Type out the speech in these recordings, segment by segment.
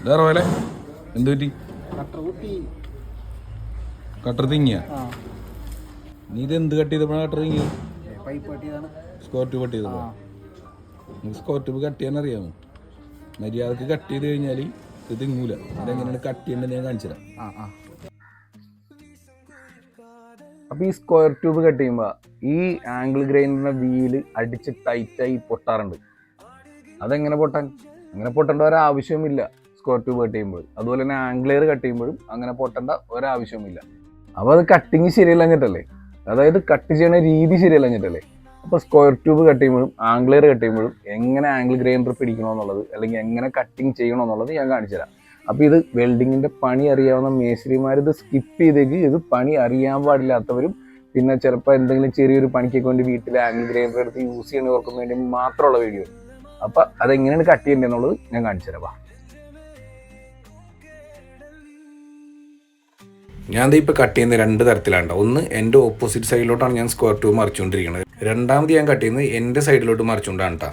വേറെ പോലെ എന്ത് പറ്റി? കട്ടർ തിങ്ങിയ? നീ ഇത് എന്ത് കട്ട് ചെയ്തപ്പോഴാണ് കട്ടർ തിങ്ങിയത്? സ്ക്വയർ ട്യൂബ് കട്ട് ചെയ്തപ്പോ? നിങ്ങൾക്ക് സ്ക്വയർ ട്യൂബ് കട്ട് ചെയ്യാൻ അറിയാമോ? മര്യാദക്ക് കട്ട് ചെയ്ത് കഴിഞ്ഞാൽ ഇത് തിങ്ങൂല. അതെങ്ങനെയാണ് കട്ട് ചെയ്യേണ്ടത് ഞാൻ കാണിച്ചു തരാം. അപ്പോൾ ഈ സ്ക്വയർ ട്യൂബ് കട്ട് ചെയ്യുമ്പോൾ ഈ ആംഗിൾ ഗ്രൈൻഡറിൻ്റെ വീല് അടിച്ച് ടൈറ്റായി പൊട്ടാറുണ്ട്. അതെങ്ങനെ പൊട്ടാൻ? അങ്ങനെ പൊട്ടേണ്ട ഒരാവശ്യവുമില്ല സ്ക്വയർ ട്യൂബ് കട്ട് ചെയ്യുമ്പോൾ. അതുപോലെ തന്നെ ആംഗ്ലെയർ കട്ട് ചെയ്യുമ്പോഴും അങ്ങനെ പൊട്ടേണ്ട ഒരാവശ്യവുമില്ല. അപ്പോൾ അത് കട്ടിങ് ശരിയല്ലഞ്ഞിട്ടല്ലേ, അതായത് കട്ട് ചെയ്യണ രീതി ശരിയല്ലഞ്ഞിട്ടല്ലേ. അപ്പോൾ സ്ക്വയർ ട്യൂബ് കട്ട് ചെയ്യുമ്പോഴും ആംഗ്ലെയർ കട്ട് ചെയ്യുമ്പോഴും എങ്ങനെ ആംഗിൾ ഗ്രൈൻഡർ പിടിക്കണമെന്നുള്ളത് അല്ലെങ്കിൽ എങ്ങനെ കട്ടിങ് ചെയ്യണമെന്നുള്ളത് ഞാൻ കാണിച്ചു തരാം. അപ്പോൾ ഇത് വെൽഡിങ്ങിൻ്റെ പണി അറിയാവുന്ന മേസ്ത്രിമാർ ഇത് സ്കിപ്പ് ചെയ്തേക്ക്. ഇത് പണി അറിയാൻ പാടില്ലാത്തവരും പിന്നെ ചിലപ്പോൾ എന്തെങ്കിലും ചെറിയൊരു പണിക്കൊക്കെ വേണ്ടി വീട്ടിൽ ആംഗിൾ ഗ്രൈൻഡർ എടുത്ത് യൂസ് ചെയ്യണവർക്കും വേണ്ടി മാത്രമുള്ള വീഡിയോ. അപ്പം അതെങ്ങനെയാണ് കട്ട് ചെയ്യേണ്ടതെന്നുള്ളത് ഞാൻ കാണിച്ചു തരാം. ഞാൻ ഇപ്പോൾ കട്ട് ചെയ്യുന്ന രണ്ട് തരത്തിലാണ്. ഒന്ന് എൻ്റെ ഓപ്പോസിറ്റ് സൈഡിലോട്ടാണ് ഞാൻ സ്ക്വയർ ട്യൂബ് മറിച്ചുകൊണ്ടിരിക്കുന്നത്. രണ്ടാമത് ഞാൻ കട്ട് ചെയ്യുന്നത് എൻ്റെ സൈഡിലോട്ട് മറിച്ചുകൊണ്ടാണ് കേട്ടോ.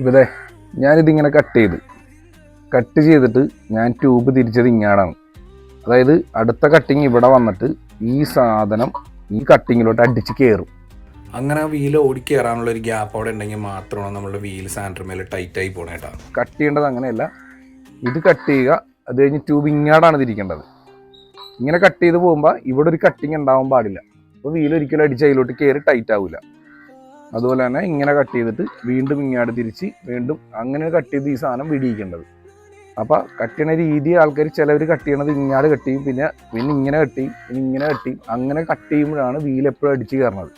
ഇവിടെ ഞാനിതിങ്ങനെ കട്ട് ചെയ്തിട്ട് ഞാൻ ട്യൂബ് തിരിച്ചത് ഇങ്ങാടാണ്. അതായത് അടുത്ത കട്ടിങ് ഇവിടെ വന്നിട്ട് ഈ സാധനം ഈ കട്ടിങ്ങിലോട്ട് അടിച്ച് കയറും. അങ്ങനെ ആ വീല് ഓടി കയറാനുള്ള ഒരു ഗ്യാപ്പ് അവിടെ ഉണ്ടെങ്കിൽ മാത്രമാണ് നമ്മളുടെ വീല് സാൻഡർ മേലെ ടൈറ്റായി പോകണേ കേട്ടോ. കട്ട് ചെയ്യേണ്ടത് അങ്ങനെയല്ല. ഇത് കട്ട് ചെയ്യുക, അത് കഴിഞ്ഞ് ട്യൂബ് ഇങ്ങാടാണ് തിരിക്കേണ്ടത്. ഇങ്ങനെ കട്ട് ചെയ്ത് പോകുമ്പോൾ ഇവിടെ ഒരു കട്ടിങ് ഉണ്ടാവാൻ പാടില്ല. അപ്പോൾ വീല് ഒരിക്കലും അടിച്ച് അതിലോട്ട് കയറി ടൈറ്റ് ആവില്ല. അതുപോലെ തന്നെ ഇങ്ങനെ കട്ട് ചെയ്തിട്ട് വീണ്ടും ഇങ്ങാട് തിരിച്ച് വീണ്ടും അങ്ങനെ കട്ട് ചെയ്ത് ഈ സാധനം വിടിയിക്കേണ്ടത്. അപ്പോൾ കട്ട് ചെയ്യണ രീതി ആൾക്കാർ ചിലവർ കട്ട് ചെയ്യണത് ഇങ്ങാട് കട്ട് ചെയ്യും, പിന്നെ ഇങ്ങനെ കട്ട് ചെയ്യും, പിന്നെ ഇങ്ങനെ കട്ട് ചെയ്യും. അങ്ങനെ കട്ട് ചെയ്യുമ്പോഴാണ് വീല് എപ്പോഴും അടിച്ച് കയറണത്.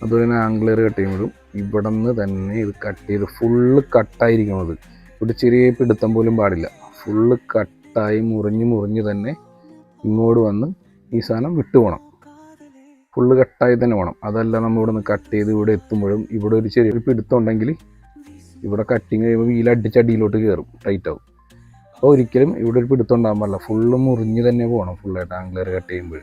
അതുപോലെ തന്നെ ആംഗ്ലെയർ കട്ട് ചെയ്യുമ്പോഴും ഇവിടെ നിന്ന് തന്നെ ഇത് കട്ട് ചെയ്ത് ഫുള്ള് കട്ടായിരിക്കണത്. ഇവിടെ ചെറിയ പിടുത്തം പോലും പാടില്ല. ഫുള്ള് കട്ടായി മുറിഞ്ഞ് തന്നെ ഇങ്ങോട്ട് വന്ന് ഈ സാധനം വിട്ടുപോകണം. ഫുള്ള് കട്ടായി തന്നെ പോകണം. അതല്ല നമ്മൾ ഇവിടെ നിന്ന് കട്ട് ചെയ്ത് ഇവിടെ എത്തുമ്പോഴും ഇവിടെ ഒരു ചെറിയൊരു പിടുത്തം ഉണ്ടെങ്കിൽ ഇവിടെ കട്ടിങ് കഴിയുമ്പോൾ വീലടിച്ച് അടിയിലോട്ട് കയറും, ടൈറ്റ് ആവും. അപ്പോൾ ഒരിക്കലും ഇവിടെ ഒരു പിടുത്തം ഉണ്ടാകാൻ പാടില്ല. ഫുള്ള് മുറിഞ്ഞ് തന്നെ പോകണം ഫുള്ളായിട്ട് ആംഗ്ലെയർ കട്ട് ചെയ്യുമ്പോൾ.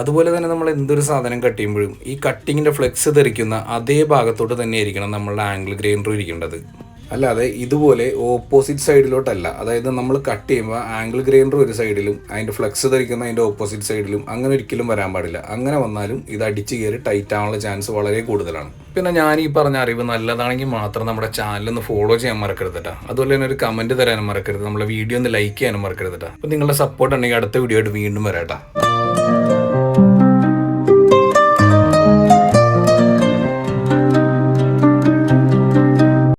അതുപോലെ തന്നെ നമ്മൾ എന്തൊരു സാധനം കട്ട് ചെയ്യുമ്പോഴും ഈ കട്ടിങ്ങിൻ്റെ ഫ്ലെക്സ് തെറിക്കുന്ന അതേ ഭാഗത്തോട്ട് തന്നെ ആയിരിക്കണം നമ്മളുടെ ആംഗിൾ ഗ്രൈൻഡർ ഇരിക്കേണ്ടത്. അല്ലാതെ ഇതുപോലെ ഓപ്പോസിറ്റ് സൈഡിലോട്ടല്ല. അതായത് നമ്മൾ കട്ട് ചെയ്യുമ്പോൾ ആംഗിൾ ഗ്രൈൻഡർ ഒരു സൈഡിലും അതിൻ്റെ ഫ്ലെക്സ് ധരിക്കുന്ന അതിൻ്റെ ഓപ്പോസിറ്റ് സൈഡിലും അങ്ങനെ ഒരിക്കലും വരാൻ പാടില്ല. അങ്ങനെ വന്നാലും ഇത് അടിച്ച് കയറി ടൈറ്റ് ആവാനുള്ള ചാൻസ് വളരെ കൂടുതലാണ്. പിന്നെ ഞാൻ ഈ പറഞ്ഞ അറിവ് നല്ലതാണെങ്കിൽ മാത്രം നമ്മുടെ ചാനലൊന്ന് ഫോളോ ചെയ്യാൻ മറക്കരുത് കേട്ടോ. അതുപോലെ തന്നെ ഒരു കമൻറ്റ് തരാനും മറക്കരുത്. നമ്മുടെ വീഡിയോ ഒന്ന് ലൈക്ക് ചെയ്യാനും മറക്കരുത് കേട്ടോ. അപ്പോൾ നിങ്ങളുടെ സപ്പോർട്ട് ഉണ്ടെങ്കിൽ അടുത്ത വീഡിയോ ആയിട്ട് വീണ്ടും വരാം കേട്ടോ.